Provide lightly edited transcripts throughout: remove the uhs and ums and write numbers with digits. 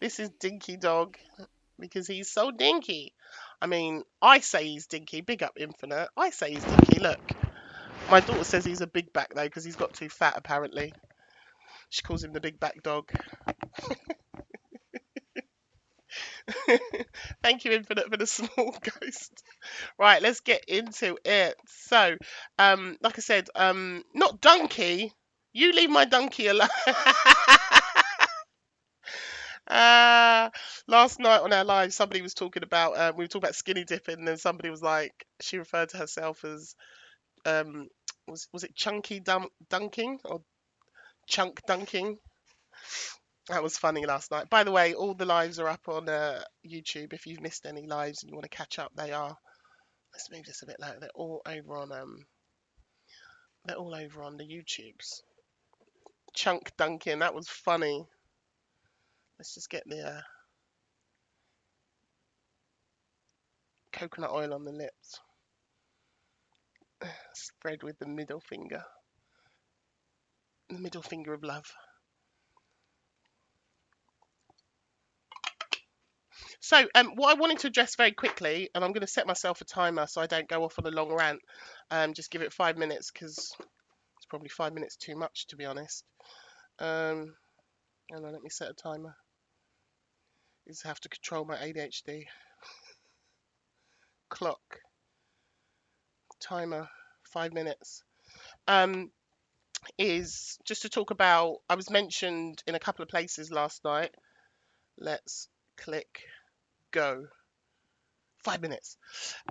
This is Dinky Dog because he's so dinky. I mean, I say he's dinky. Big up Infinite. I say he's dinky. Look, my daughter says he's a big back though because he's got too fat apparently. She calls him the big back dog. Thank you, Infinite, for the small ghost. Right, let's get into it. So, like I said, not donkey. You leave my donkey alone. Uh, Last night on our live, somebody was talking about we were talking about skinny dipping, and then somebody was like, she referred to herself as um, was it chunky dunking or chunk dunking? That was funny last night. By the way, all the lives are up on YouTube. If you've missed any lives and you want to catch up, they are. Let's move this a bit lower. They're all over on the YouTubes. Chunk dunking, that was funny. Let's just get the coconut oil on the lips. Spread with the middle finger. The middle finger of love. So, what I wanted to address very quickly, and I'm going to set myself a timer so I don't go off on a long rant. Just give it 5 minutes because it's probably 5 minutes too much, to be honest. Hold on, let me set a timer. I just have to control my ADHD. Clock. Timer. 5 minutes. Is just to talk about, I was mentioned in a couple of places last night. Let's click go. 5 minutes.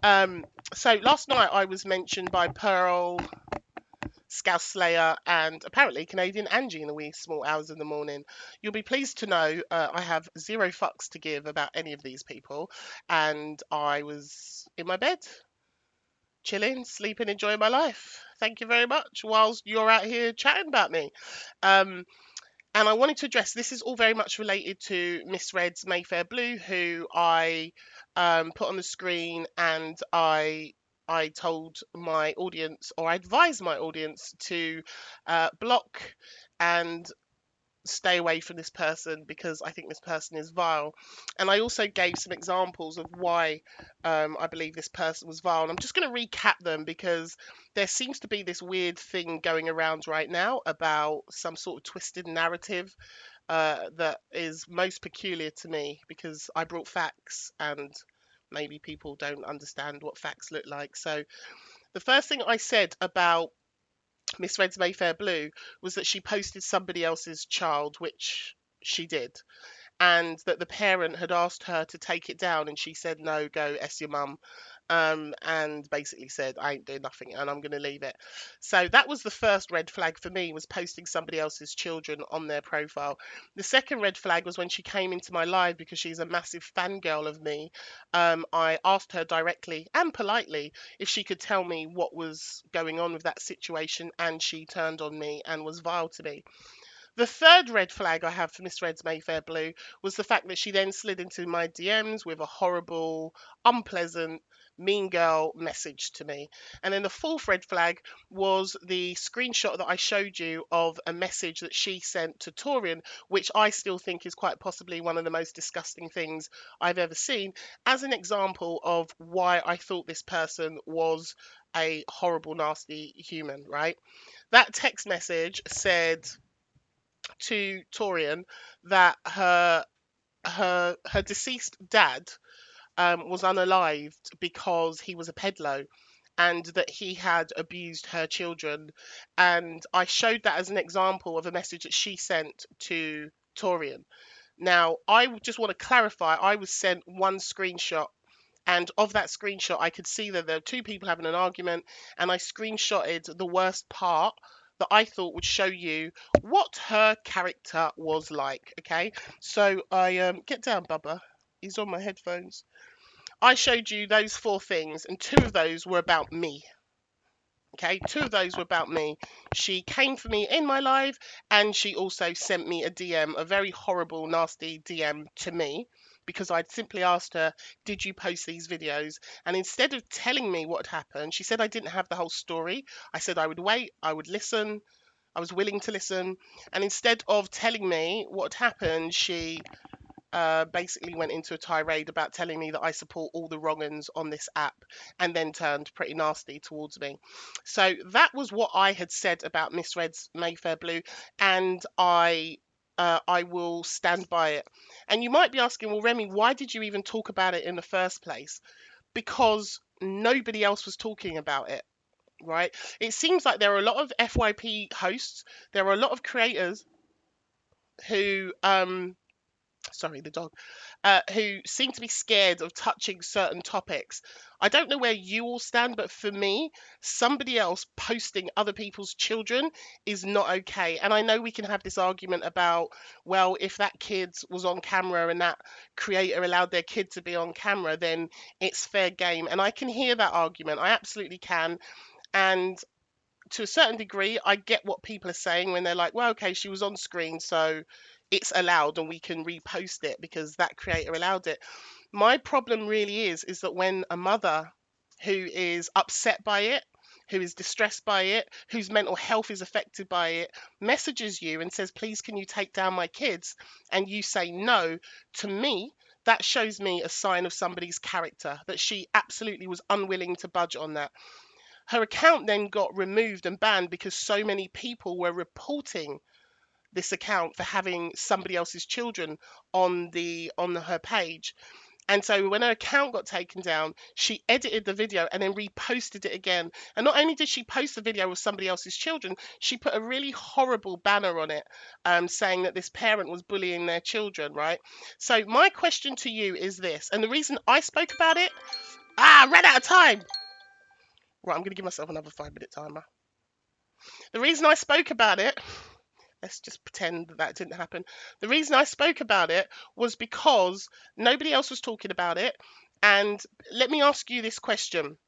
So last night I was mentioned by Pearl, Scouse Slayer, and apparently Canadian Angie in the wee small hours of the morning. You'll be pleased to know I have zero fucks to give about any of these people, and I was in my bed, chilling, sleeping, enjoying my life. Thank you very much. Whilst you're out here chatting about me. And I wanted to address, this is all very much related to Miss Red's Mayfair Blue, who I put on the screen, and I told my audience, or I advised my audience to block and stay away from this person because I think this person is vile. And I also gave some examples of why I believe this person was vile. And I'm just going to recap them because there seems to be this weird thing going around right now about some sort of twisted narrative that is most peculiar to me because I brought facts and maybe people don't understand what facts look like. So the first thing I said about Miss Red's Mayfair Blue was that she posted somebody else's child, which she did, and that the parent had asked her to take it down, and she said, no, go S your mum, and basically said, I ain't doing nothing and I'm going to leave it. So that was the first red flag for me, was posting somebody else's children on their profile. The second red flag was when she came into my live, because she's a massive fangirl of me. I asked her directly and politely if she could tell me what was going on with that situation, and she turned on me and was vile to me. The third red flag I have for Miss Red's Mayfair Blue was the fact that she then slid into my DMs with a horrible, unpleasant, mean girl message to me. And then the fourth red flag was the screenshot that I showed you of a message that she sent to Torian, which I still think is quite possibly one of the most disgusting things I've ever seen, as an example of why I thought this person was a horrible, nasty human, right? That text message said to Torian that her deceased dad was unalived because he was a pedlo, and that he had abused her children. And I showed that as an example of a message that she sent to Torian. Now, I just want to clarify, I was sent one screenshot, and of that screenshot, I could see that there were two people having an argument, and I screenshotted the worst part that I thought would show you what her character was like. Okay, so I get down, Bubba. He's on my headphones. I showed you those four things, and two of those were about me. Okay, two of those were about me. She came for me in my live, and she also sent me a DM, a very horrible, nasty DM to me, because I'd simply asked her, did you post these videos? And instead of telling me what had happened, she said I didn't have the whole story. I said I would wait, I would listen, I was willing to listen. And instead of telling me what had happened, she basically went into a tirade about telling me that I support all the wrong uns on this app, and then turned pretty nasty towards me. So that was what I had said about Miss Red's Mayfair Blue, and I will stand by it. And you might be asking, well, Remi, why did you even talk about it in the first place? Because nobody else was talking about it, right? It seems like there are a lot of FYP hosts, there are a lot of creators who sorry, the dog, who seem to be scared of touching certain topics. I don't know where you all stand, but for me, somebody else posting other people's children is not okay. And I know we can have this argument about, well, if that kid was on camera and that creator allowed their kid to be on camera, then it's fair game. And I can hear that argument. I absolutely can. And to a certain degree, I get what people are saying when they're like, well, okay, she was on screen, so it's allowed and we can repost it because that creator allowed it. My problem really is that when a mother who is upset by it, who is distressed by it, whose mental health is affected by it, messages you and says, please, can you take down my kids? And you say no, to me, that shows me a sign of somebody's character, that she absolutely was unwilling to budge on that. Her account then got removed and banned because so many people were reporting this account for having somebody else's children on her page. And so when her account got taken down, she edited the video and then reposted it again. And not only did she post the video with somebody else's children, she put a really horrible banner on it, saying that this parent was bullying their children, right? So my question to you is this, and the reason I spoke about it, ran out of time. Right, I'm going to give myself another 5-minute timer. The reason I spoke about it, let's just pretend that that didn't happen. The reason I spoke about it was because nobody else was talking about it. And let me ask you this question.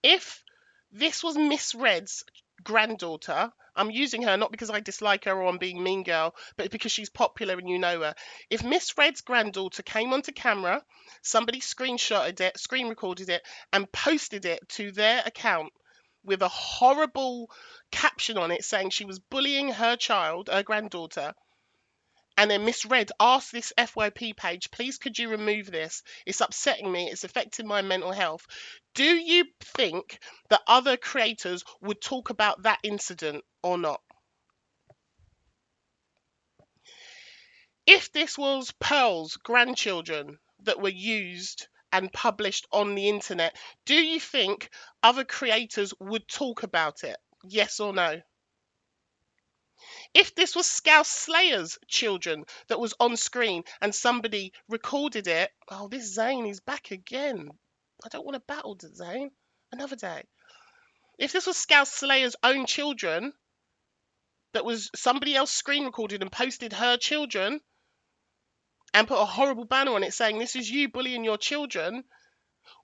If this was Miss Red's granddaughter, I'm using her not because I dislike her or I'm being mean girl, but because she's popular and you know her. If Miss Red's granddaughter came onto camera, somebody screenshotted it, screen recorded it, and posted it to their account with a horrible caption on it saying she was bullying her child, her granddaughter, and then Miss Red asked this FYP page, please could you remove this? It's upsetting me. It's affecting my mental health. Do you think that other creators would talk about that incident or not? If this was Pearl's grandchildren that were used and published on the internet, do you think other creators would talk about it? Yes or no? If this was Scouse Slayer's children that was on screen and somebody recorded it, oh, this Zane is back again. I don't want to battle Zane. Another day. If this was Scouse Slayer's own children that was somebody else screen recorded and posted her children and put a horrible banner on it saying this is you bullying your children,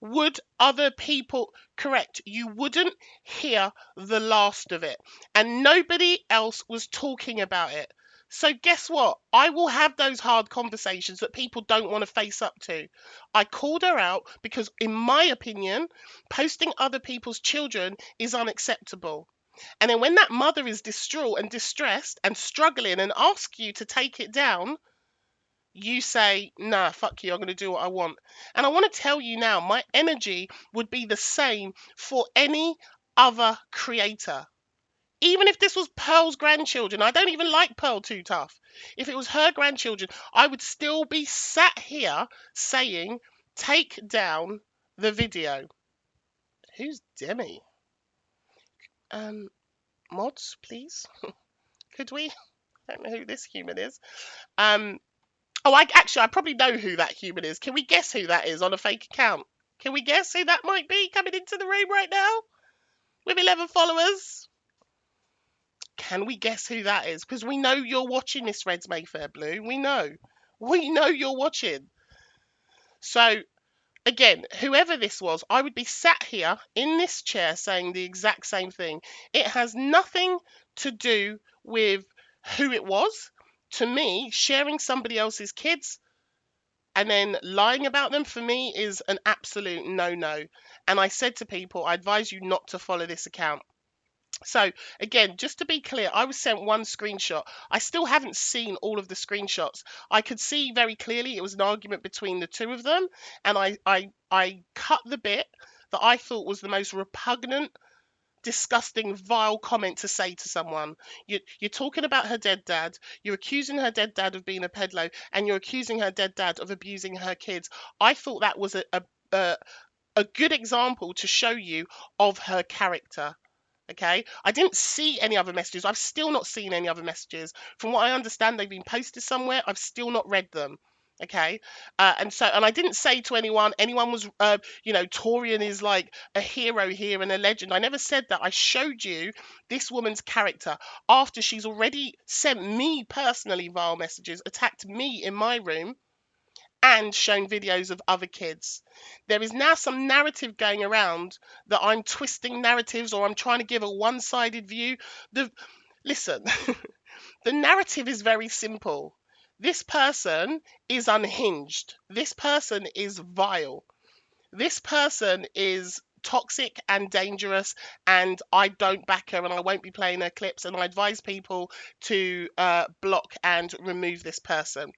would other people, correct, you wouldn't hear the last of it, and nobody else was talking about it. So guess what? I will have those hard conversations that people don't want to face up to. I called her out because, in my opinion, posting other people's children is unacceptable. And then when that mother is distraught and distressed and struggling and asks you to take it down, you say, nah, fuck you, I'm going to do what I want. And I want to tell you now, my energy would be the same for any other creator. Even if this was Pearl's grandchildren, I don't even like Pearl too tough. If it was her grandchildren, I would still be sat here saying, take down the video. Who's Demi? Mods, please. Could we? I don't know who this human is. Oh, I probably know who that human is. Can we guess who that is on a fake account? Can we guess who that might be coming into the room right now with 11 followers? Can we guess who that is? Because we know you're watching Miss Red's Mayfair Blue. We know. We know you're watching. So, again, whoever this was, I would be sat here in this chair saying the exact same thing. It has nothing to do with who it was. To me, sharing somebody else's kids and then lying about them for me is an absolute no-no. And I said to people, I advise you not to follow this account. So again, just to be clear, I was sent one screenshot. I still haven't seen all of the screenshots. I could see very clearly it was an argument between the two of them, and I cut the bit that I thought was the most repugnant, disgusting, vile comment to say to someone. You're talking about her dead dad. You're accusing her dead dad of being a peddler, and you're accusing her dead dad of abusing her kids. I thought that was a, a good example to show you of her character. Okay, I didn't see any other messages. I've still not seen any other messages. From what I understand, they've been posted somewhere. I've still not read them. Okay, and I didn't say to anyone was, Torian is like a hero here and a legend. I never said that. I showed you this woman's character after she's already sent me personally vile messages, attacked me in my room, and shown videos of other kids. There is now some narrative going around that I'm twisting narratives or I'm trying to give a one-sided view. Listen, the narrative is very simple. This person is unhinged. This person is vile. This person is toxic and dangerous, and I don't back her and I won't be playing her clips, and I advise people to block and remove this person.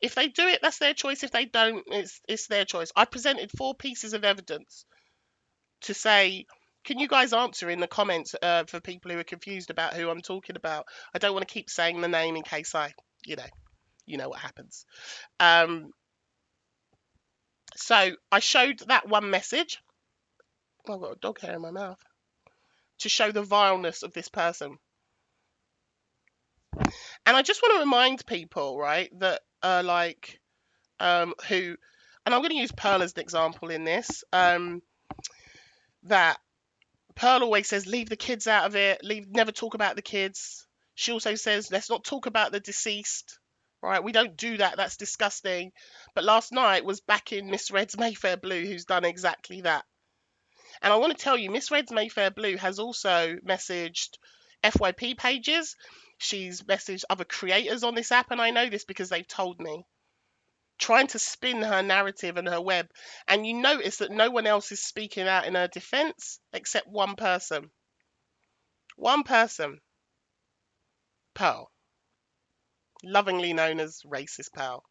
If they do it, that's their choice. If they don't, it's their choice. I presented 4 pieces of evidence to say, can you guys answer in the comments for people who are confused about who I'm talking about? I don't want to keep saying the name in case you know, you know what happens. So I showed that one message. Oh, I've got a dog hair in my mouth. To show the vileness of this person. And I just want to remind people, right, that who, and I'm going to use Pearl as an example in this, that Pearl always says, leave the kids out of it, never talk about the kids. She also says, let's not talk about the deceased, right? We don't do that, that's disgusting. But last night was back in Miss Red's Mayfair Blue, who's done exactly that. And I want to tell you, Miss Red's Mayfair Blue has also messaged FYP pages. She's messaged other creators on this app, and I know this because they've told me, trying to spin her narrative and her web. And you notice that no one else is speaking out in her defense except one person. One person. Pearl, lovingly known as Racist Pearl,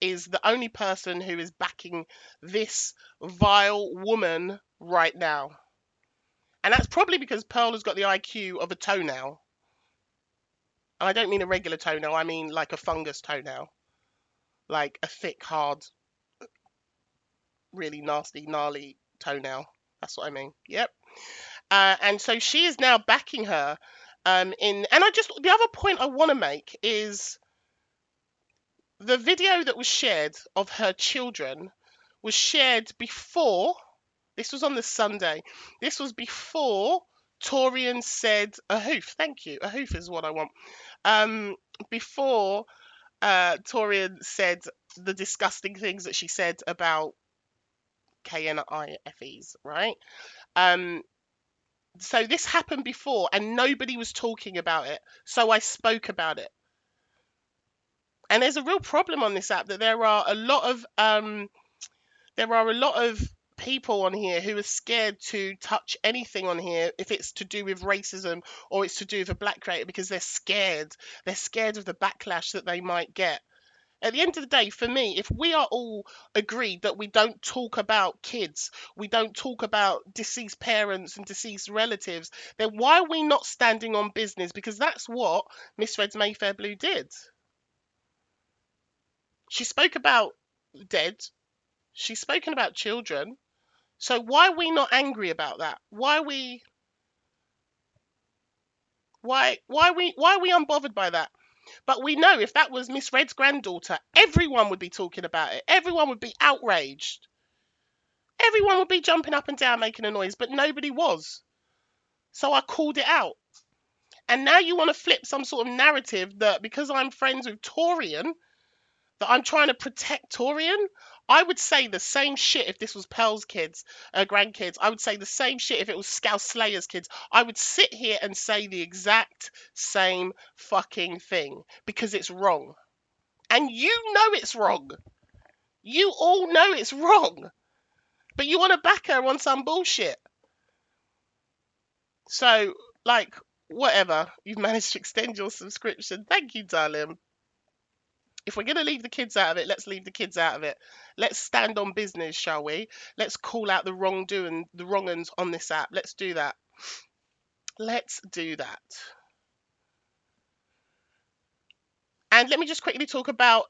is the only person who is backing this vile woman right now. And that's probably because Pearl has got the IQ of a toenail. And I don't mean a regular toenail, I mean like a fungus toenail. Like a thick, hard, really nasty, gnarly toenail. That's what I mean. Yep. And so she is now backing her and the other point I want to make is the video that was shared of her children was shared before, this was on the Sunday, this was before Torian said a hoof. Thank you. A hoof is what I want. Before Torian said the disgusting things that she said about KNIFEs, right? So this happened before and nobody was talking about it. So I spoke about it. And there's a real problem on this app that there are a lot of people on here who are scared to touch anything on here if it's to do with racism or it's to do with a black creator because they're scared. They're scared of the backlash that they might get. At the end of the day, for me, if we are all agreed that we don't talk about kids, we don't talk about deceased parents and deceased relatives, then why are we not standing on business? Because that's what Miss Red's Mayfair Blue did. She spoke about dead. She's spoken about children. So why are we not angry about that? Why are we unbothered by that? But we know if that was Miss Red's granddaughter, everyone would be talking about it. Everyone would be outraged. Everyone would be jumping up and down making a noise, but nobody was. So I called it out. And now you want to flip some sort of narrative that because I'm friends with Torian, that I'm trying to protect Torian. I would say the same shit if this was Pearl's kids, grandkids. I would say the same shit if it was Scouse Slayer's kids. I would sit here and say the exact same fucking thing because it's wrong. And you know it's wrong. You all know it's wrong. But you want to back her on some bullshit. So, like, whatever. You've managed to extend your subscription. Thank you, darling. If we're going to leave the kids out of it, let's leave the kids out of it. Let's stand on business, shall we? Let's call out the wrongdoing, the wrong uns on this app. Let's do that. Let's do that. And let me just quickly talk about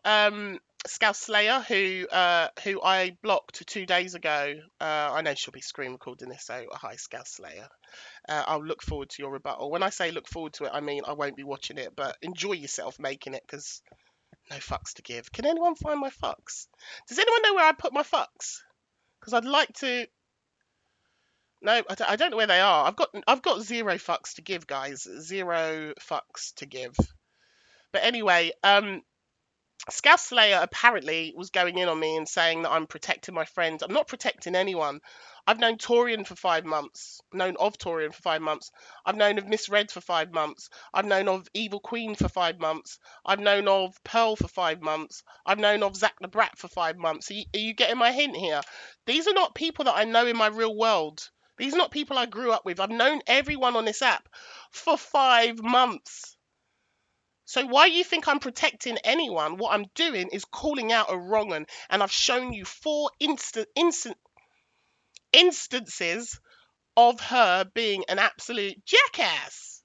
Scouse Slayer, who I blocked 2 days ago. I know she'll be screen recording this, so hi, Scouse Slayer. I'll look forward to your rebuttal. When I say look forward to it, I mean I won't be watching it, but enjoy yourself making it, because no fucks to give. Can anyone find my fucks? Does anyone know where I put my fucks? Because I'd like to. No, I don't know where they are. I've got 0 fucks to give, guys. 0 fucks to give. But anyway, Scouse Slayer apparently was going in on me and saying that I'm protecting my friends. I'm not protecting anyone. I've known Torian for 5 months. Known of Torian for 5 months. I've known of Miss Red for 5 months. I've known of Evil Queen for 5 months. I've known of Pearl for 5 months. I've known of Zach the Brat for 5 months. Are you getting my hint here? These are not people that I know in my real world. These are not people I grew up with. I've known everyone on this app for 5 months. So why you think I'm protecting anyone? What I'm doing is calling out a wrong un, and I've shown you 4 instances of her being an absolute jackass.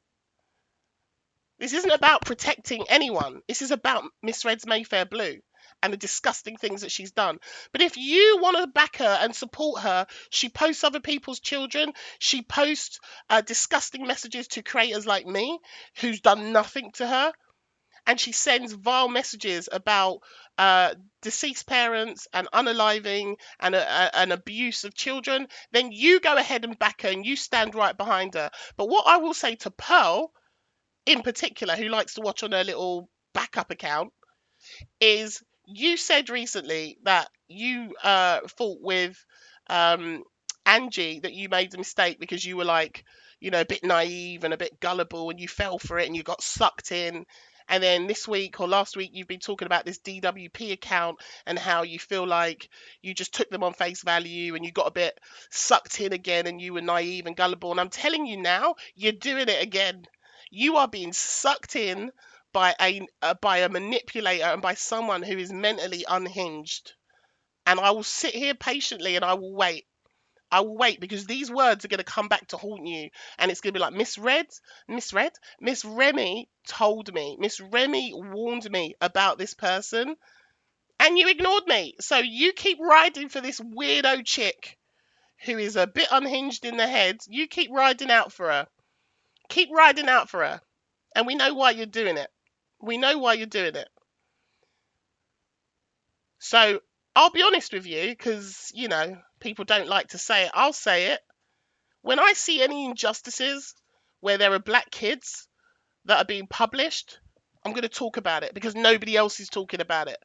This isn't about protecting anyone. This is about Miss Red's Mayfair Blue and the disgusting things that she's done. But if you want to back her and support her, she posts other people's children. She posts disgusting messages to creators like me, who's done nothing to her. And she sends vile messages about deceased parents and unaliving and abuse of children, then you go ahead and back her and you stand right behind her. But what I will say to Pearl, in particular, who likes to watch on her little backup account, is you said recently that you thought with Angie that you made a mistake because you were like, a bit naive and a bit gullible, and you fell for it and you got sucked in. And then this week or last week, you've been talking about this DWP account and how you feel like you just took them on face value and you got a bit sucked in again and you were naive and gullible. And I'm telling you now, you're doing it again. You are being sucked in by a manipulator and by someone who is mentally unhinged. And I will sit here patiently and I will wait. I will wait, because these words are going to come back to haunt you, and it's going to be like, Miss Remi told me, Miss Remi warned me about this person, and you ignored me. So you keep riding for this weirdo chick who is a bit unhinged in the head. You keep riding out for her. Keep riding out for her. And we know why you're doing it. We know why you're doing it. So I'll be honest with you, because, people don't like to say it. I'll say it. When I see any injustices where there are black kids that are being published, I'm going to talk about it, because nobody else is talking about it.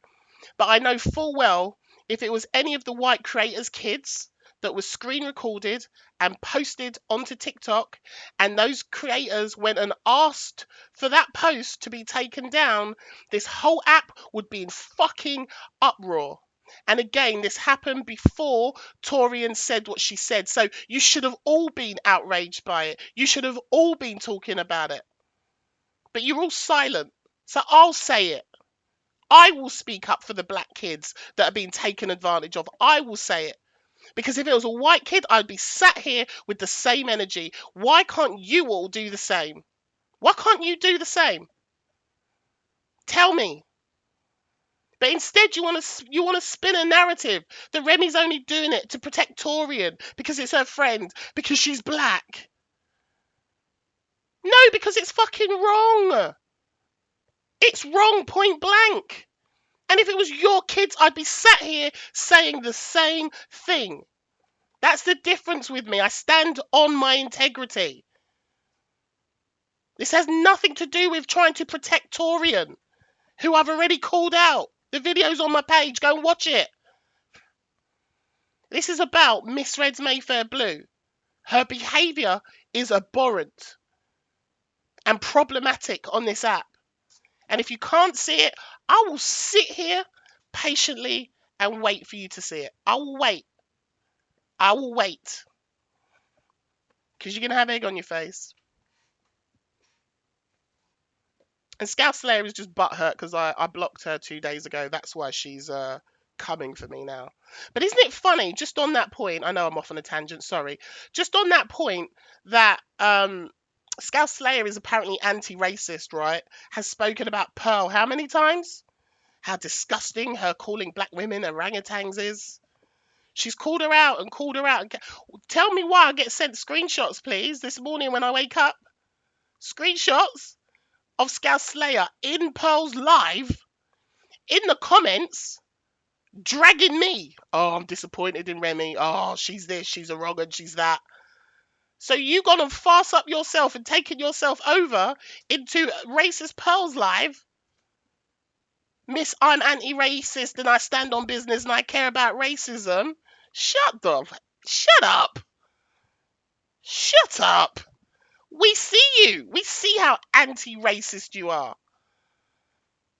But I know full well, if it was any of the white creators' kids that was screen recorded and posted onto TikTok, and those creators went and asked for that post to be taken down, this whole app would be in fucking uproar. And again, this happened before Torian said what she said. So you should have all been outraged by it. You should have all been talking about it. But you're all silent. So I'll say it. I will speak up for the black kids that are being taken advantage of. I will say it. Because if it was a white kid, I'd be sat here with the same energy. Why can't you all do the same? Why can't you do the same? Tell me. But instead, you want to spin a narrative that Remi's only doing it to protect Torian because it's her friend, because she's black. No, because it's fucking wrong. It's wrong, point blank. And if it was your kids, I'd be sat here saying the same thing. That's the difference with me. I stand on my integrity. This has nothing to do with trying to protect Torian, who I've already called out. The video's on my page. Go and watch it. This is about Miss Red's Mayfair Blue. Her behaviour is abhorrent and problematic on this app. And if you can't see it, I will sit here patiently and wait for you to see it. I will wait. I will wait. Because you're going to have egg on your face. And Scout Slayer is just butthurt because I blocked her 2 days ago. That's why she's coming for me now. But isn't it funny, just on that point, I know I'm off on a tangent, sorry. Just on that point that Scout Slayer is apparently anti-racist, right? Has spoken about Pearl how many times? How disgusting her calling black women orangutans is. She's called her out and called her out. Tell me why I get sent screenshots, please, this morning when I wake up. Screenshots of Scout Slayer in Pearl's live, in the comments, dragging me. Oh, I'm disappointed in Remi. Oh, she's this, she's arrogant, she's that. So you gone and farce up yourself and taken yourself over into racist Pearl's live. Miss, I'm anti-racist and I stand on business and I care about racism. Shut up. Shut up. Shut up. We see you. We see how anti-racist you are.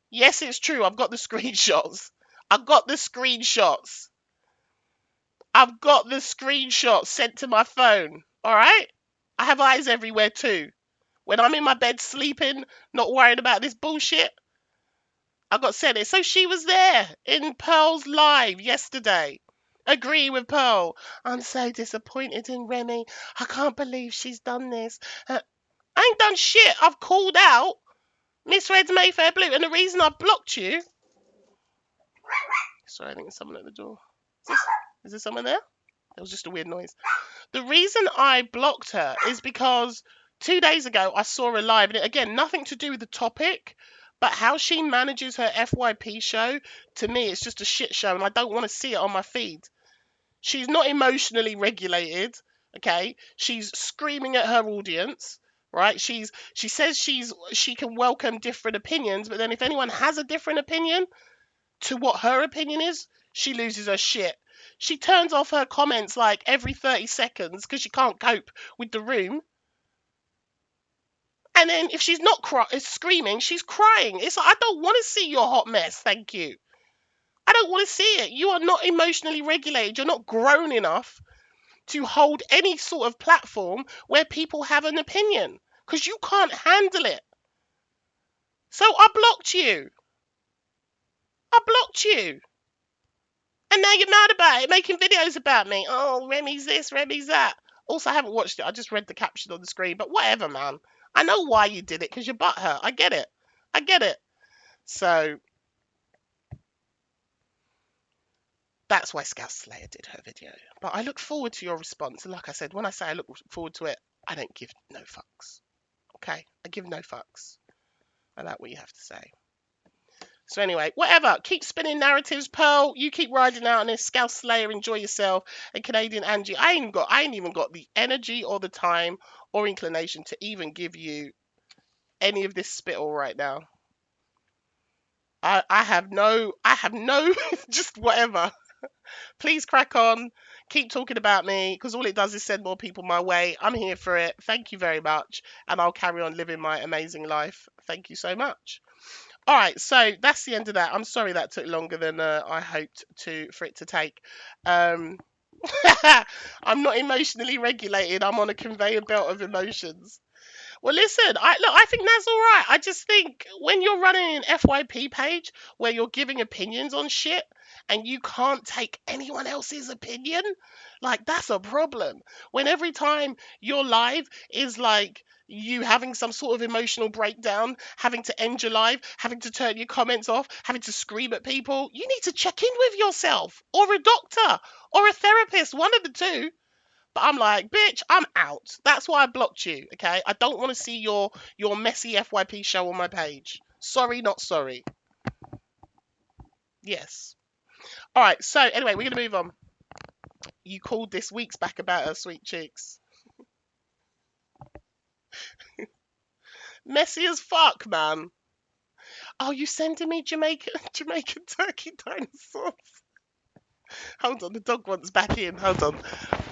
Yes, it's true. I've got the screenshots. I've got the screenshots. I've got the screenshots sent to my phone. All right? I have eyes everywhere too. When I'm in my bed sleeping, not worrying about this bullshit, I got sent it. So she was there in Pearl's live yesterday. Agree with Pearl. I'm so disappointed in Remi. I can't believe she's done this. I ain't done shit. I've called out Miss Red's Mayfair Blue. And the reason I blocked you... Sorry, I think there's someone at the door. Is there someone there? That was just a weird noise. The reason I blocked her is because 2 days ago I saw her live. And again, nothing to do with the topic. But how she manages her FYP show, to me, it's just a shit show. And I don't want to see it on my feed. She's not emotionally regulated, okay? She's screaming at her audience, right? She says she can welcome different opinions, but then if anyone has a different opinion to what her opinion is, she loses her shit. She turns off her comments like every 30 seconds because she can't cope with the room. And then if she's not screaming, she's crying. It's like, I don't want to see your hot mess, thank you. I don't want to see it. You are not emotionally regulated. You're not grown enough to hold any sort of platform where people have an opinion because you can't handle it. So I blocked you. I blocked you. And now you're mad about it, making videos about me. Oh, Remi's this, Remi's that. Also, I haven't watched it. I just read the caption on the screen. But whatever, man. I know why you did it, because you're butthurt. I get it. I get it. So that's why Scout Slayer did her video. But I look forward to your response. And like I said, when I say I look forward to it, I don't give no fucks. Okay? I give no fucks about what you have to say. So anyway, whatever. Keep spinning narratives, Pearl. You keep riding out on this. Scout Slayer, enjoy yourself. And Canadian Angie, I ain't even got the energy or the time or inclination to even give you any of this spittle right now. I have no, just whatever. Please crack on. Keep talking about me because all it does is send more people my way. I'm here for it. Thank you very much. And I'll carry on living my amazing life. Thank you so much. All right, so that's the end of that. I'm sorry that took longer than I hoped for it to take. I'm not emotionally regulated. I'm on a conveyor belt of emotions. Well, listen, I think that's all right. I just think when you're running an FYP page where you're giving opinions on shit and you can't take anyone else's opinion, like that's a problem. When every time you're live is like you having some sort of emotional breakdown, having to end your live, having to turn your comments off, having to scream at people, you need to check in with yourself or a doctor or a therapist, one of the two. But I'm like, bitch, I'm out. That's why I blocked you, okay? I don't want to see your messy FYP show on my page. Sorry, not sorry. Yes. All right, so anyway, we're going to move on. You called this week's back about her sweet cheeks. Messy as fuck, man. Oh, you sending me Jamaican turkey dinosaurs? Hold on, the dog wants back in. Hold on.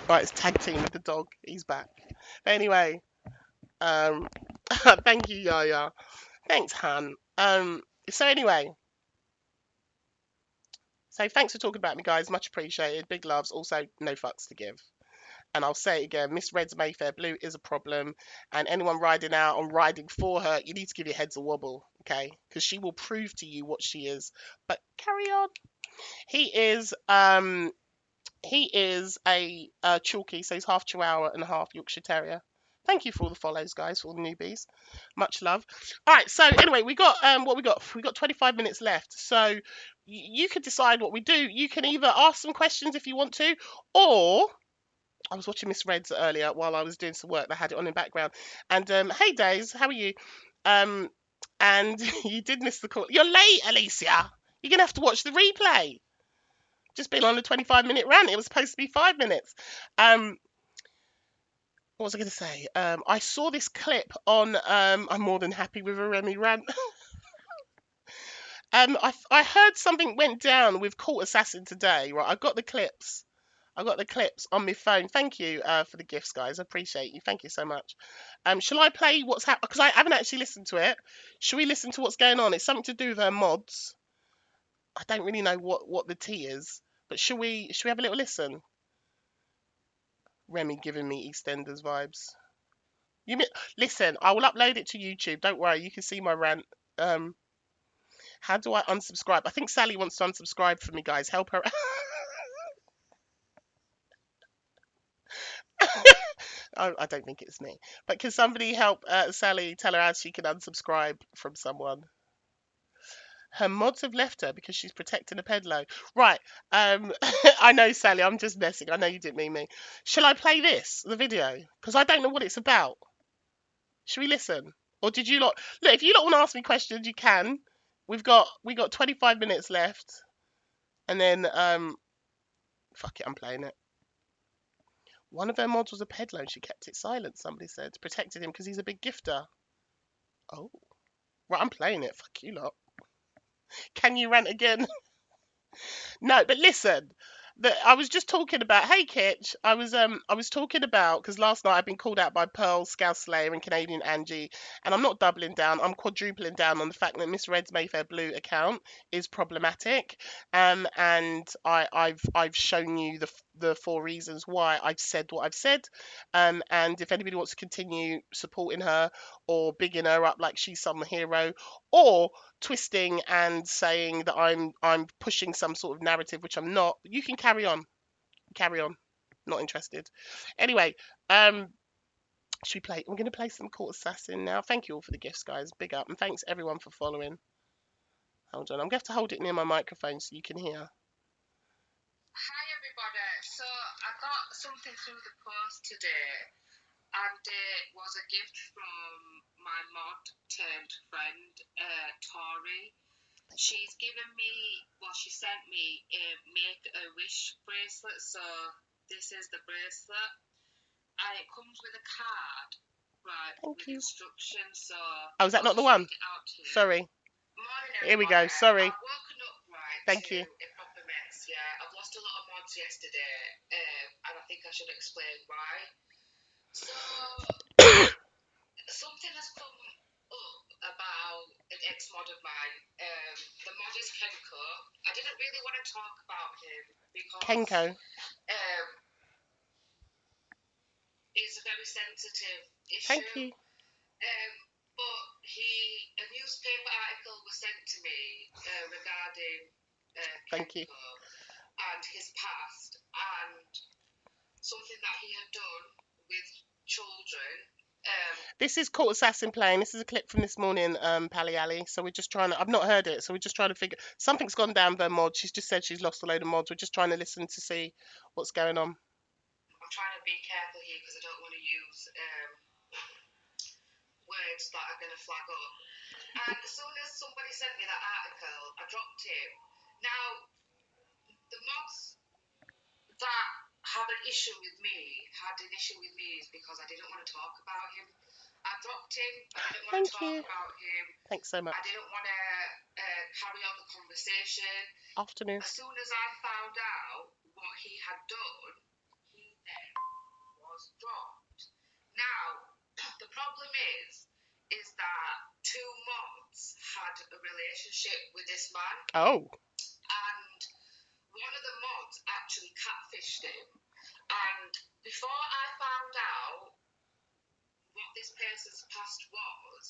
Right, it's tag team with the dog. He's back. Anyway, thank you, Yaya. Thanks, Han. So anyway, so thanks for talking about me, guys. Much appreciated. Big loves. Also, no fucks to give. And I'll say it again, Miss Red's Mayfair Blue is a problem. And anyone riding out and riding for her, you need to give your heads a wobble, okay? Because she will prove to you what she is. But carry on. He is a Chalky, so he's half Chihuahua and half Yorkshire Terrier. Thank you for all the follows, guys, for all the newbies. Much love. All right, so anyway, we got what we got. We got 25 minutes left, so you can decide what we do. You can either ask some questions if you want to, or I was watching Miss Reds earlier while I was doing some work. I had it on in background. And hey, Days, how are you? Um, and you did miss the call. You're late, Alicia. You're gonna have to watch the replay. Just been on a 25-minute rant. It was supposed to be 5 minutes. What was I going to say? I saw this clip on. I'm more than happy with a Remi rant. I heard something went down with Court Assassin today. Right, I got the clips. I got the clips on my phone. Thank you for the gifts, guys. I appreciate you. Thank you so much. Shall I play what's happened? Because I haven't actually listened to it. Shall we listen to what's going on? It's something to do with her mods. I don't really know what the tea is, but shall we have a little listen? Remi giving me EastEnders vibes. Listen, I will upload it to YouTube. Don't worry, you can see my rant. Um, how do I unsubscribe? I think Sally wants to unsubscribe for me, guys. Help her. I don't think it's me. But can somebody help Sally tell her how she can unsubscribe from someone? Her mods have left her because she's protecting a pedalo. Right. I know, Sally. I'm just messing. I know you didn't mean me. Shall I play the video? Because I don't know what it's about. Should we listen? Or did you lot look? If you lot want to ask me questions, you can. We got 25 minutes left, and then fuck it, I'm playing it. One of their mods was a peddler, and she kept it silent. Somebody said protected him because he's a big gifter. Oh, right, I'm playing it. Fuck you lot. Can you rant again? No, but listen. I was just talking about. Hey, Kitch. I was talking about because last night I've been called out by Pearl, Scouse Slayer, and Canadian Angie, and I'm not doubling down. I'm quadrupling down on the fact that Miss Red's Mayfair Blue account is problematic. And I've shown you the four reasons why I've said what I've said. And if anybody wants to continue supporting her or bigging her up like she's some hero, or twisting and saying that I'm pushing some sort of narrative which I'm not, you can carry on. Carry on. Not interested. Anyway, should we play? We're going to play some Court Assassin now. Thank you all for the gifts, guys. Big up. And thanks everyone for following. Hold on. I'm going to have to hold it near my microphone so you can hear. Hi everybody. So I got something through the post today, and it was a gift from my mod turned friend, Tori. She's given me, well, she sent me a Make a Wish bracelet. So this is the bracelet, and it comes with a card, right? Thank with you. instructions. So Oh, is that not the one? Sorry. Morning, Here we go. Sorry. I've woken up right Thank to you. a proper mess. Yeah, I've lost a lot of mods yesterday, and I think I should explain why. So something has come up about an ex-mod of mine. The mod is Kenko. I didn't really want to talk about him because Kenko. It's a very sensitive issue. Thank you. But a newspaper article was sent to me regarding Thank you. Kenko and his past and something that he had done with children. This is Court Assassin playing. This is a clip from this morning, Pally Alley. So we're just trying to. I've not heard it, so we're just trying to figure. Something's gone down with her mod. She's just said she's lost a load of mods. We're just trying to listen to see what's going on. I'm trying to be careful here because I don't want to use words that are going to flag up. And as soon as somebody sent me that article, I dropped it. Now, the mods that have an issue with me had an issue with me is because I didn't want to talk about him. I dropped him. I didn't want to talk about him. Thanks so much. I didn't want to carry on the conversation. Afternoon. As soon as I found out what he had done, he then was dropped. Now, the problem is that two mods had a relationship with this man. Oh. And one of the mods actually catfished him. And before I found out what this person's past was,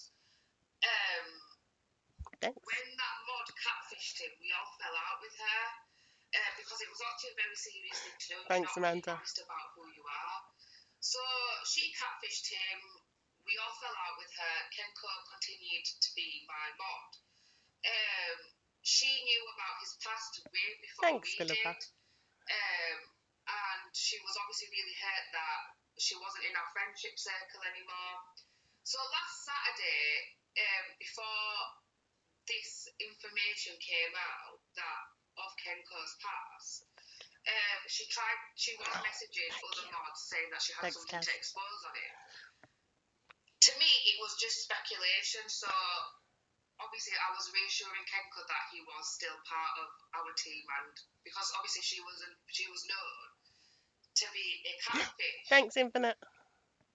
Thanks. when that mod catfished him, we all fell out with her because it was actually a very serious thing to do. Thanks, You're not Amanda. really honest about who you are. So she catfished him. We all fell out with her. Kenko continued to be my mod. She knew about his past way before Thanks, we Philippa. did. And she was obviously really hurt that she wasn't in our friendship circle anymore. So last Saturday, before this information came out that of Kenko's past, she was messaging other mods saying that she had Thanks, something Cass. to expose on him. To me, it was just speculation. So obviously, I was reassuring Kenko that he was still part of our team, and because obviously she was known to be a catfish. Thanks, Infinite.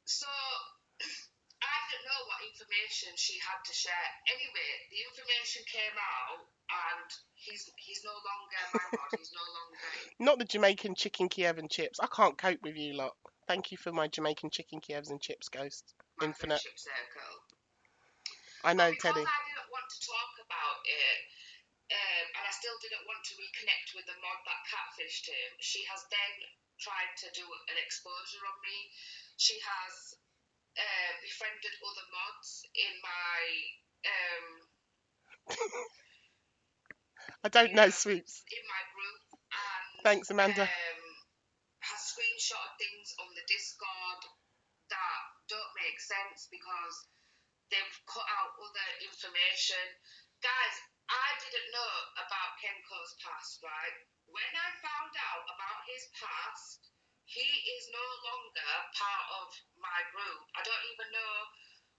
So I didn't know what information she had to share. Anyway, the information came out, and he's no longer my mod. He's no longer Not the Jamaican chicken Kiev and chips. I can't cope with you lot. Thank you for my Jamaican chicken Kievs and chips, Ghost. my Infinite. friendship circle. I know, But because Teddy. I didn't want to talk about it, and I still didn't want to reconnect with the mod that catfished him, she has then tried to do an exposure on me. She has befriended other mods in my I don't know, Swoops. in my group, and Thanks, Amanda. has screenshotted things on the Discord that don't make sense because they've cut out other information. Guys, I didn't know about Kenko's past, right? When I found out about his past, he is no longer part of my group. I don't even know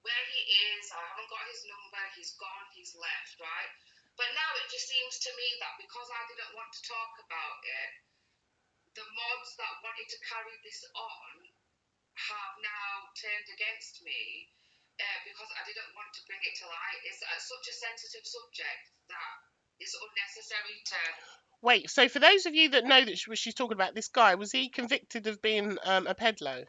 where he is. I haven't got his number. He's gone. He's left, right? But now it just seems to me that because I didn't want to talk about it, the mods that wanted to carry this on have now turned against me because I didn't want to bring it to light. It's such a sensitive subject that is unnecessary to. Wait, so for those of you that know that she's talking about, this guy, was he convicted of being a pedlo?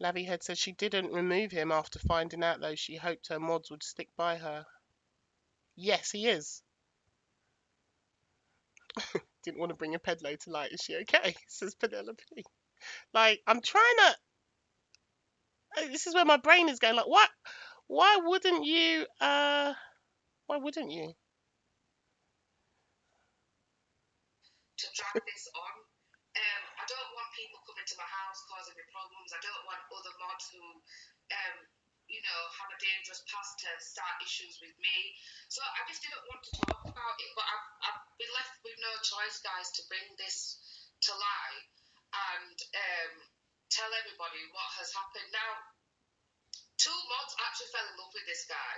Lavyhead says she didn't remove him after finding out, though she hoped her mods would stick by her. Yes, he is. Didn't want to bring a pedlo to light. Is she okay? Says Penelope. Like, I'm trying to. This is where my brain is going. Like, what? Why wouldn't you? Why wouldn't you? To drag this on. I don't want people coming to my house causing me problems. I don't want other mods who, have a dangerous past to start issues with me. So I just didn't want to talk about it. But I've been left with no choice, guys, to bring this to light and tell everybody what has happened. Now, two mods actually fell in love with this guy.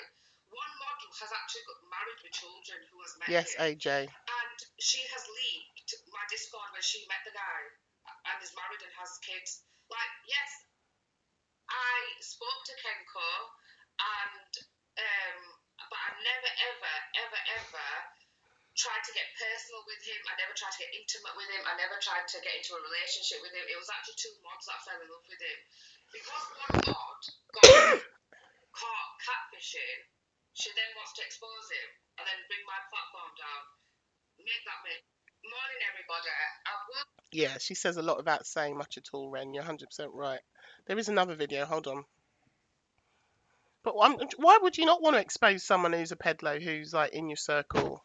One mod has actually got married with children who has met Yes, him. AJ. And she has leaked my Discord where she met the guy and is married and has kids. Like, yes, I spoke to Kenko and but I never ever tried to get personal with him. I never tried to get intimate with him. I never tried to get into a relationship with him. It was actually two mods that fell in love with him. Because one mod got caught catfishing, she then wants to expose him and then bring my platform down. Make that make. Morning, everybody. Yeah, she says a lot without saying much at all, Ren. You're 100% right. There is another video. Hold on. But why would you not want to expose someone who's a pedlo, who's like in your circle?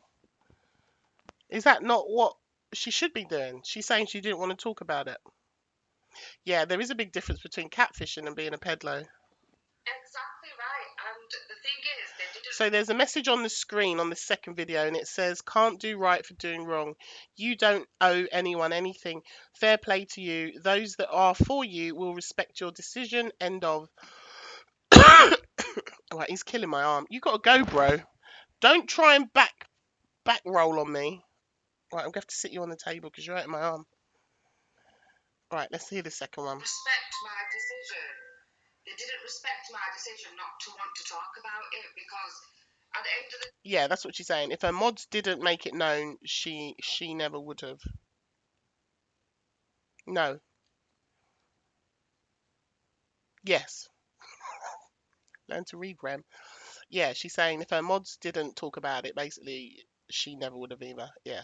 Is that not what she should be doing? She's saying she didn't want to talk about it. Yeah, there is a big difference between catfishing and being a pedlo. Exactly right. And the thing is, they didn't. So there's a message on the screen on the second video, and it says, "Can't do right for doing wrong. You don't owe anyone anything. Fair play to you. Those that are for you will respect your decision." End of. Right, he's killing my arm. You gotta go, bro. Don't try and back roll on me. Right, I'm gonna have to sit you on the table because you're hurting my arm. Right, let's hear the second one. Respect my decision. They didn't respect my decision not to want to talk about it because at the end of the. Yeah, that's what she's saying. If her mods didn't make it known, she never would have. No. Yes. Learn to read, Rem. Yeah, she's saying if her mods didn't talk about it, basically, she never would have either. Yeah.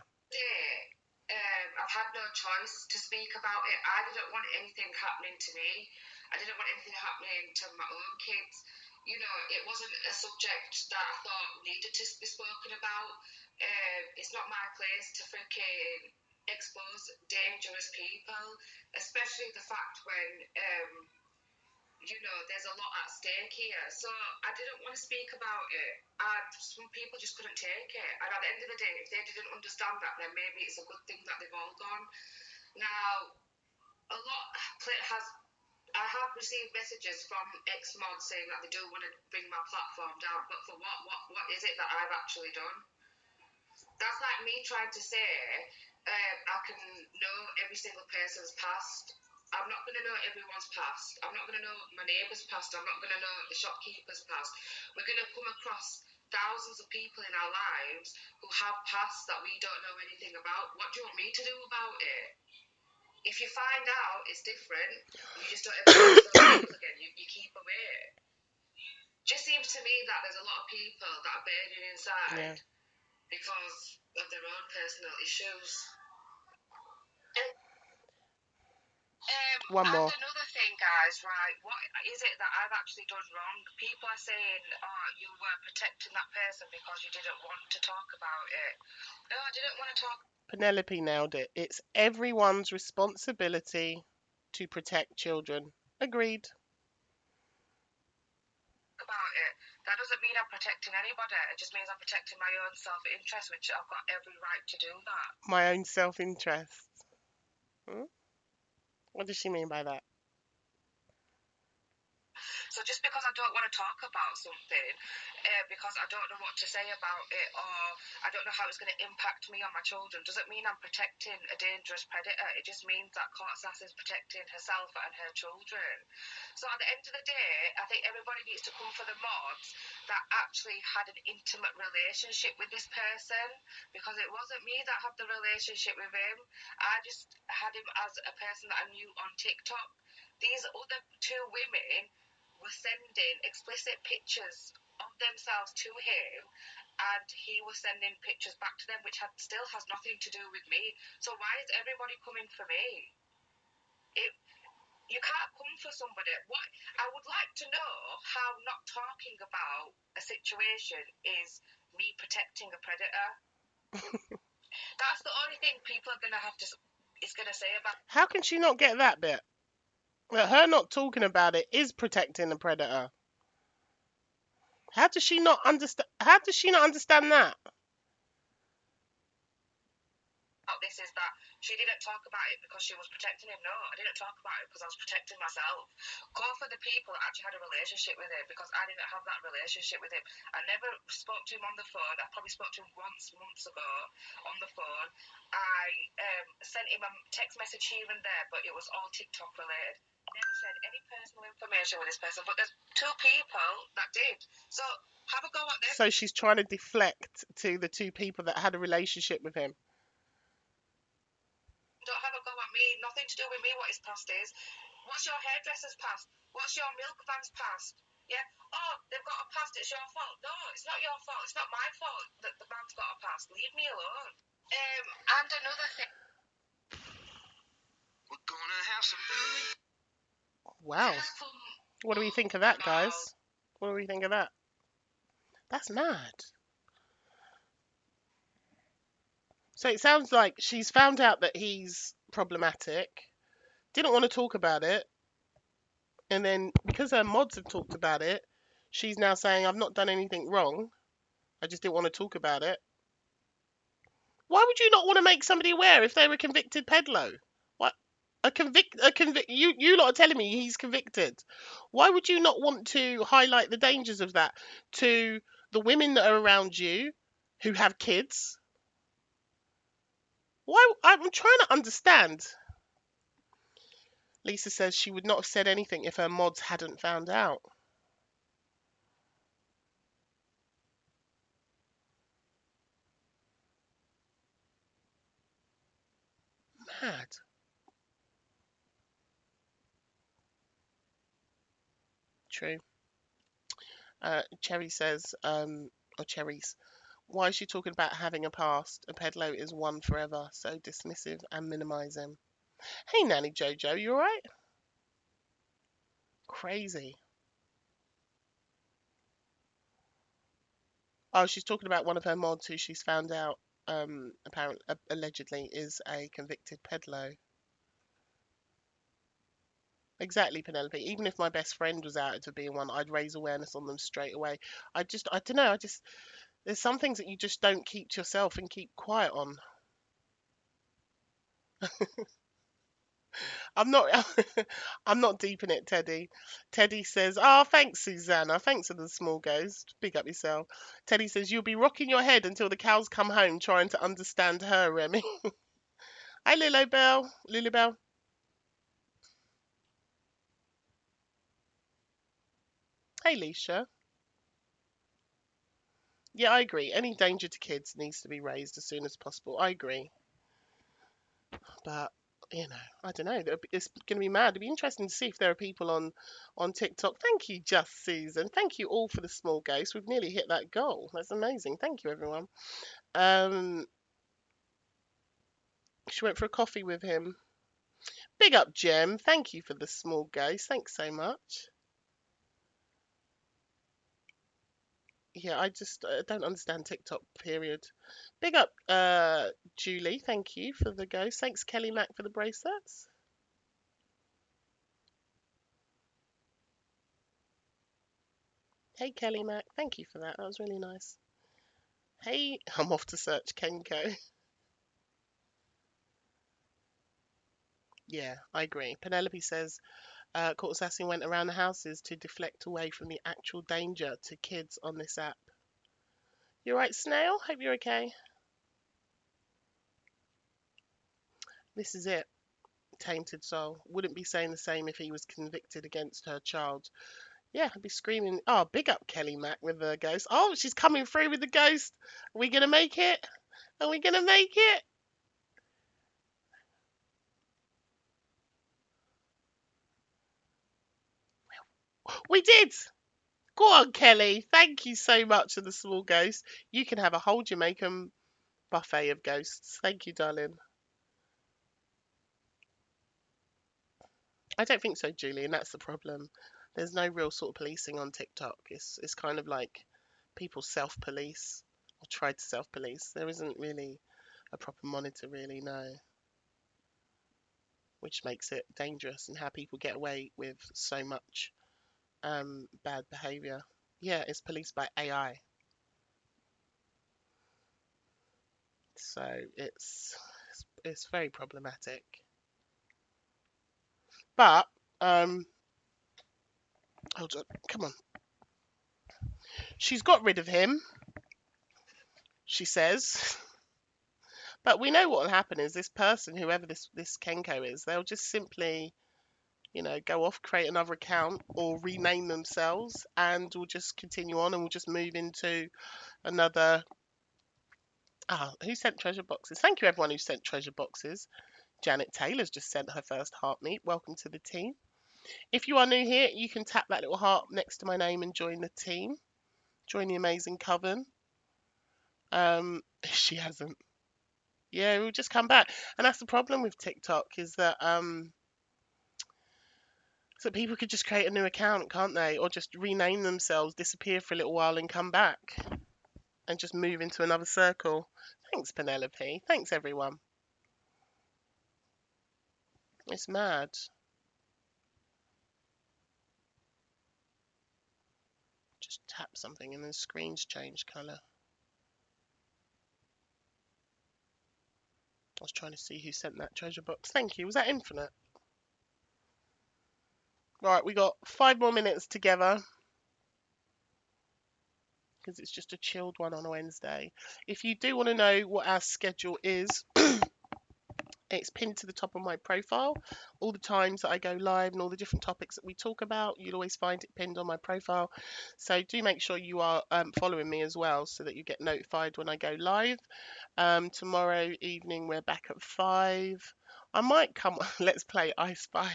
I've had no choice to speak about it. I didn't want anything happening to me. I didn't want anything happening to my own kids. You know, it wasn't a subject that I thought needed to be spoken about. It's not my place to freaking expose dangerous people, especially the fact when there's a lot at stake here. So I didn't want to speak about it. And some people just couldn't take it. And at the end of the day, if they didn't understand that, then maybe it's a good thing that they've all gone. Now, a lot has. I have received messages from ex-mods saying that they do want to bring my platform down, but for what? What is it that I've actually done? That's like me trying to say I can know every single person's past. I'm not going to know everyone's past. I'm not going to know my neighbour's past. I'm not going to know the shopkeeper's past. We're going to come across thousands of people in our lives who have pasts that we don't know anything about. What do you want me to do about it? If you find out it's different, you just don't ever talk to those people again. You keep away. Just seems to me that there's a lot of people that are burning inside because of their own personal issues. One more. And another thing, guys, right? What is it that I've actually done wrong? People are saying, "Oh, you were protecting that person because you didn't want to talk about it." No, I didn't want to talk Penelope nailed it. It's everyone's responsibility to protect children. Agreed. about it. That doesn't mean I'm protecting anybody. It just means I'm protecting my own self-interest, which I've got every right to do that. My own self-interest. What does she mean by that? So just because I don't want to talk about something, because I don't know what to say about it, or I don't know how it's going to impact me or my children, doesn't mean I'm protecting a dangerous predator. It just means that Courtsass is protecting herself and her children. So at the end of the day, I think everybody needs to come for the mods that actually had an intimate relationship with this person, because it wasn't me that had the relationship with him. I just had him as a person that I knew on TikTok. These other two women were sending explicit pictures of themselves to him, and he was sending pictures back to them, which still has nothing to do with me. So why is everybody coming for me? You can't come for somebody. What I would like to know, how not talking about a situation is me protecting a predator. That's the only thing people are gonna have to is gonna say about. How can she not get that bit? That her not talking about it is protecting the predator. How does she not understand? How does she not understand that? This is that she didn't talk about it because she was protecting him. No, I didn't talk about it because I was protecting myself. Go for the people that actually had a relationship with him, because I didn't have that relationship with him. I never spoke to him on the phone. I probably spoke to him once months ago on the phone. I sent him a text message here and there, but it was all TikTok related. Never said any personal information with this person, but there's two people that did. So have a go at this. So she's trying to deflect to the two people that had a relationship with him. Don't have a go at me. Nothing to do with me what his past is. What's your hairdresser's past? What's your milk van's past? Yeah. Oh, they've got a past. It's your fault. No, it's not your fault. It's not my fault that the man's got a past. Leave me alone. And another thing. We're gonna have some good. Wow. What do we think of that, guys? What do we think of that? That's mad. So it sounds like she's found out that he's problematic, didn't want to talk about it, and then because her mods have talked about it, she's now saying, I've not done anything wrong. I just didn't want to talk about it. Why would you not want to make somebody aware if they're a convicted peddler? What? You lot are telling me he's convicted. Why would you not want to highlight the dangers of that to the women that are around you who have kids? Why? I'm trying to understand. Lisa says she would not have said anything if her mods hadn't found out. Mad. true. Cherry says, or Cherries, why is she talking about having a past? A pedalo is one forever, so dismissive and minimising. Hey, Nanny Jojo, you alright? Crazy. Oh, she's talking about one of her mods who she's found out, apparently, allegedly, is a convicted pedalo. Exactly, Penelope. Even if my best friend was outed for being one, I'd raise awareness on them straight away. I don't know, there's some things that you just don't keep to yourself and keep quiet on. I'm not, I'm not deep in it, Teddy. Teddy says, "Oh, thanks, Susanna. Thanks for the small ghost. Big up yourself." Teddy says, "You'll be rocking your head until the cows come home, trying to understand her, Remy." Hi, Lilybell. Lilybell. Hey, Leisha. Yeah, I agree. Any danger to kids needs to be raised as soon as possible. I agree. But I don't know. It's going to be mad. It'd be interesting to see if there are people on TikTok. Thank you, Just Susan. Thank you all for the small ghost. We've nearly hit that goal. That's amazing. Thank you, everyone. Um, she went for a coffee with him. Big up, Jem. Thank you for the small ghost. Thanks so much. Yeah, I just don't understand TikTok. Period. Big up, Julie. Thank you for the ghost. Thanks, Kelly Mac, for the bracelets. Hey, Kelly Mac. Thank you for that. That was really nice. Hey, I'm off to search Kenko. Yeah, I agree. Penelope says, Court Assassin went around the houses to deflect away from the actual danger to kids on this app. You alright, Snail? Hope you're okay. This is it. Tainted soul. Wouldn't be saying the same if he was convicted against her child. Yeah, I'd be screaming, oh, big up Kelly Mac with the ghost. Oh, she's coming through with the ghost. Are we going to make it? Are we going to make it? We did! Go on, Kelly. Thank you so much for the small ghost. You can have a whole Jamaican buffet of ghosts. Thank you, darling. I don't think so, Julie, and that's the problem. There's no real sort of policing on TikTok. It's kind of like people self-police or try to self-police. There isn't really a proper monitor, really, no, which makes it dangerous and how people get away with so much bad behaviour. Yeah, it's policed by AI, so it's very problematic. But hold on, come on. She's got rid of him, she says. But we know what will happen is this person, whoever this Kenko is, they'll just simply, go off, create another account or rename themselves, and we'll just continue on and we'll just move into another. Ah, who sent treasure boxes? Thank you, everyone who sent treasure boxes. Janet Taylor's just sent her first heart meet. Welcome to the team. If you are new here, you can tap that little heart next to my name and join the team. Join the amazing coven. She hasn't. Yeah, we'll just come back. And that's the problem with TikTok is that so people could just create a new account, can't they? Or just rename themselves, disappear for a little while and come back and just move into another circle. Thanks, Penelope. Thanks, everyone. It's mad. Just tap something and then screens change colour. I was trying to see who sent that treasure box. Thank you. Was that Infinite? Right, we got 5 more minutes together because it's just a chilled one on a Wednesday. If you do want to know what our schedule is, it's pinned to the top of my profile. All the times that I go live and all the different topics that we talk about, you'll always find it pinned on my profile. So do make sure you are following me as well so that you get notified when I go live. Tomorrow evening we're back at 5. I might come. Let's play I Spy.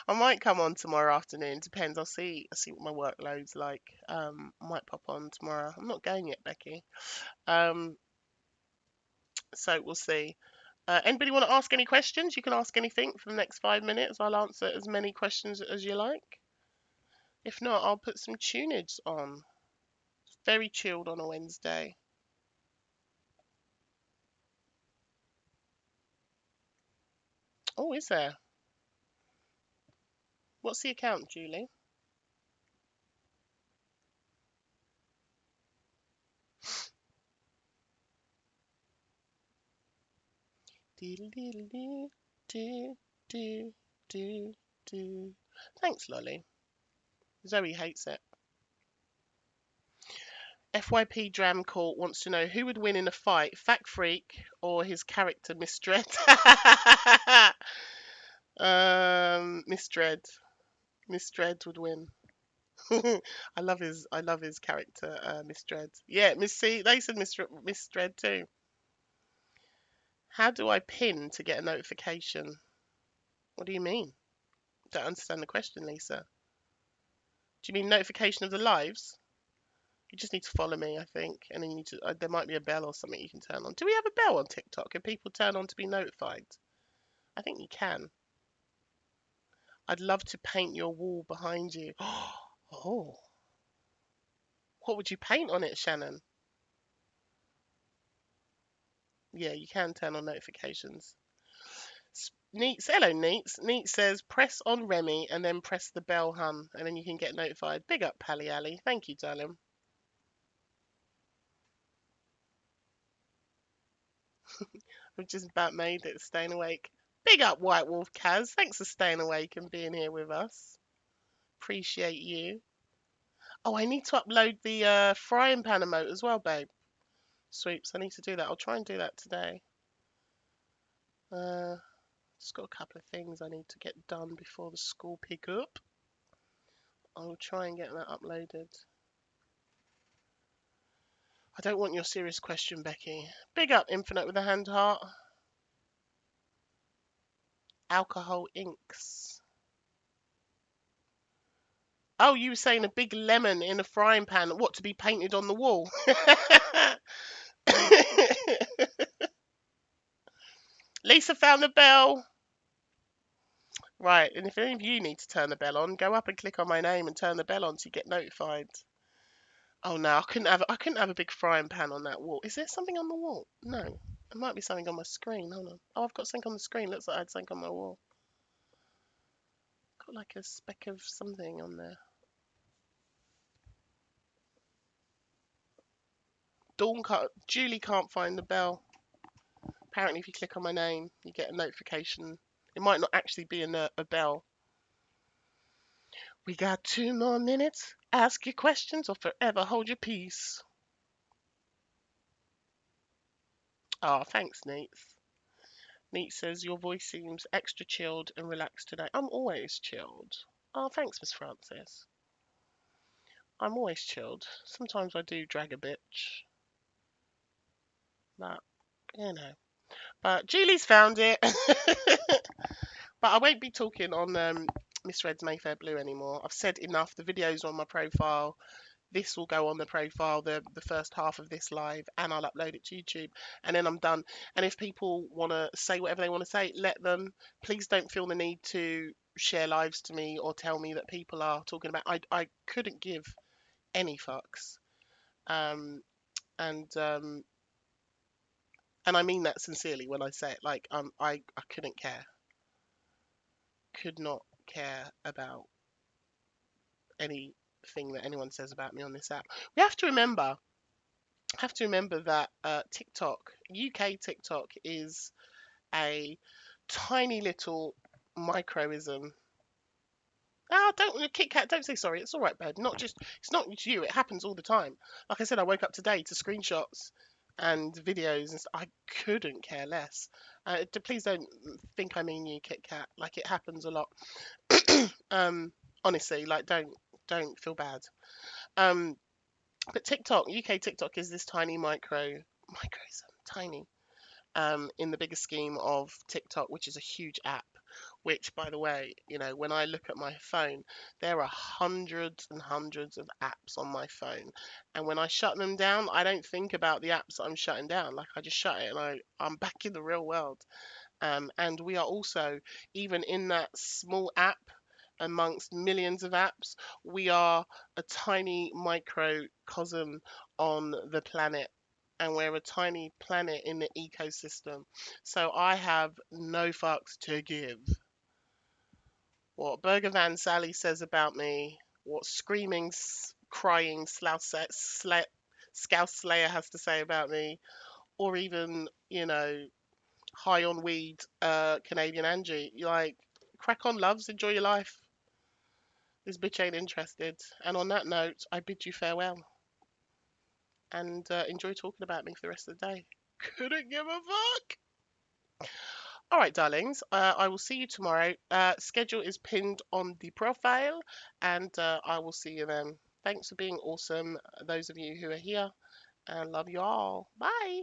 I might come on tomorrow afternoon. Depends. I'll see what my workload's like. I might pop on tomorrow. I'm not going yet, Becky. Um, so we'll see. Anybody want to ask any questions? You can ask anything for the next 5 minutes. I'll answer as many questions as you like. If not, I'll put some tunage on. Very chilled on a Wednesday. Oh, is there? What's the account, Julie? Diddle diddle dee, doo, doo, doo, doo. Thanks, Lolly. Zoe hates it. FYP Dram Court wants to know who would win in a fight, Fact Freak or his character Miss Dread. Miss Dread. Miss Dread would win. I love his character, Miss Dread. Yeah, Miss C. They said Miss Dread too. How do I pin to get a notification? What do you mean? Don't understand the question, Lisa. Do you mean notification of the lives? You just need to follow me, I think, and then you need to. There might be a bell or something you can turn on. Do we have a bell on TikTok? Can people turn on to be notified? I think you can. I'd love to paint your wall behind you. Oh, what would you paint on it, Shannon? Yeah, you can turn on notifications. Neats, hello Neats. Neat says press on Remi and then press the bell, hun, and then you can get notified. Big up, Pally Alley. Thank you, darling. I've just about made it, staying awake. Big up, White Wolf Kaz. Thanks for staying awake and being here with us. Appreciate you. Oh, I need to upload the frying pan emote as well, babe. Sweeps, I need to do that. I'll try and do that today. Just got a couple of things I need to get done before the school pick up. I'll try and get that uploaded. I don't want your serious question, Becky. Big up, Infinite with a hand heart. Alcohol inks. Oh, you were saying a big lemon in a frying pan. What, to be painted on the wall? Lisa found the bell. Right, and if any of you need to turn the bell on, go up and click on my name and turn the bell on so you get notified. Oh no, I couldn't have a big frying pan on that wall. Is there something on the wall? No. There might be something on my screen. Hold on. Oh, I've got something on the screen. Looks like I had something on my wall. Got like a speck of something on there. Julie can't find the bell. Apparently, if you click on my name, you get a notification. It might not actually be a bell. We got 2 more minutes. Ask your questions or forever hold your peace. Oh, thanks, Nate. Nate says your voice seems extra chilled and relaxed today. I'm always chilled. Oh, thanks, Miss Francis. I'm always chilled. Sometimes I do drag a bitch. But, you know. But Julie's found it. But I won't be talking on Miss Red's Mayfair Blue anymore. I've said enough. The video's on my profile. This will go on the profile, the first half of this live, and I'll upload it to YouTube, and then I'm done. And if people want to say whatever they want to say, let them. Please don't feel the need to share lives to me or tell me that people are talking about. I couldn't give any fucks, um, and um, and I mean that sincerely when I say it. Like I couldn't care, could not care about anything that anyone says about me on this app. We have to remember that TikTok, UK TikTok, is a tiny little microism. Ah, don't Kit Kat, don't say sorry. It's all right, bud. It's not just you. It happens all the time. Like I said, I woke up today to screenshots and videos, and I couldn't care less. Please don't think I mean you, Kit Kat. Like it happens a lot. Honestly, like don't feel bad. Um, but TikTok, UK TikTok is this tiny microism, tiny, in the bigger scheme of TikTok, which is a huge app which, by the way, when I look at my phone, there are hundreds and hundreds of apps on my phone. And when I shut them down, I don't think about the apps that I'm shutting down. Like, I just shut it and I'm back in the real world. And we are also, even in that small app amongst millions of apps, we are a tiny microcosm on the planet. And we're a tiny planet in the ecosystem. So I have no fucks to give. What Burger Van Sally says about me, what screaming, crying Scouse Slayer has to say about me, or even, high on weed, Canadian Angie. You like, crack on, loves, enjoy your life. This bitch ain't interested. And on that note, I bid you farewell and enjoy talking about me for the rest of the day. Couldn't give a fuck. All right, darlings. I will see you tomorrow. Schedule is pinned on the profile, and I will see you then. Thanks for being awesome, those of you who are here, and love you all. Bye.